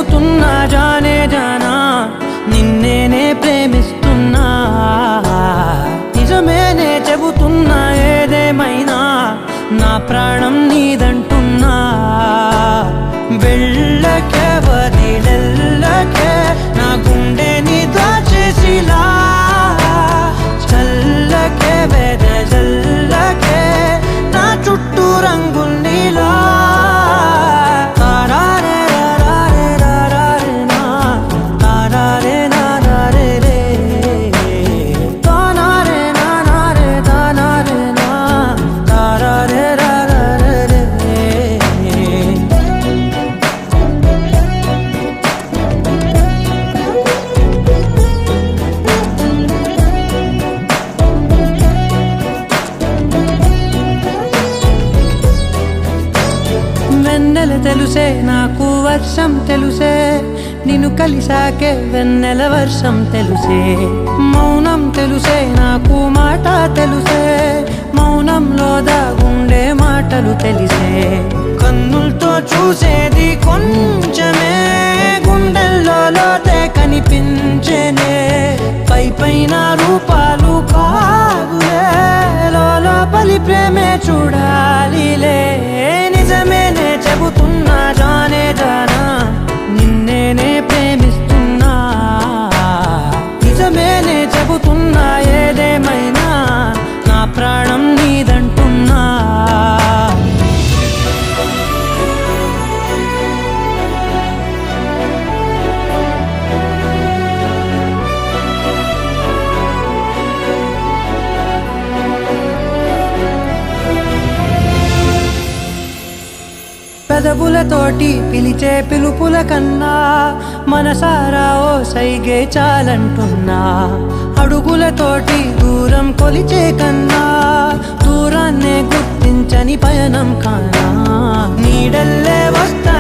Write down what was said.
చెబుతున్నా జానే జానా నిన్నేనే ప్రేమిస్తున్నా నిజమేనే చెబుతున్నా ఏదేమైనా నా ప్రాణం నీదంటున్నా వెళ్ళకే వదిలెల్లకే నా గుండెని దాచేసిలా చల్లకే వెదజల్లకే నా చుట్టూ రంగుల్నిలా వెన్నెల తెలుసే నాకు వర్షం తెలుసే నిన్ను కలిసాకే వెన్నెల వర్షం తెలుసే మౌనం తెలుసే నాకు మాట తెలుసే మౌనంలో దాగుండే మాటలు తెలిసే కన్నులతో చూసేది కొంచెమే గుండెల్లో లోతే కనిపించేనే పై పైన రూపాలు కాదులే లోపలి ప్రేమే చూడాలిలే నిజమేనే చెబుతున్నా జానే జానా నిన్నేనే ప్రేమిస్తున్నా నిజమేనే చెబుతున్నా ఏదేమైనా నా ప్రాణం నీదంటున్నా పెదవులతోటి పిలిచే పిలుపుల కన్నా మనసారా ఓ సైగే చాలంటున్నా అడుగులతోటి దూరం కొలిచే కన్నా దూరాన్నే గుర్తించని పయనం కానా నీడల్లే వస్తా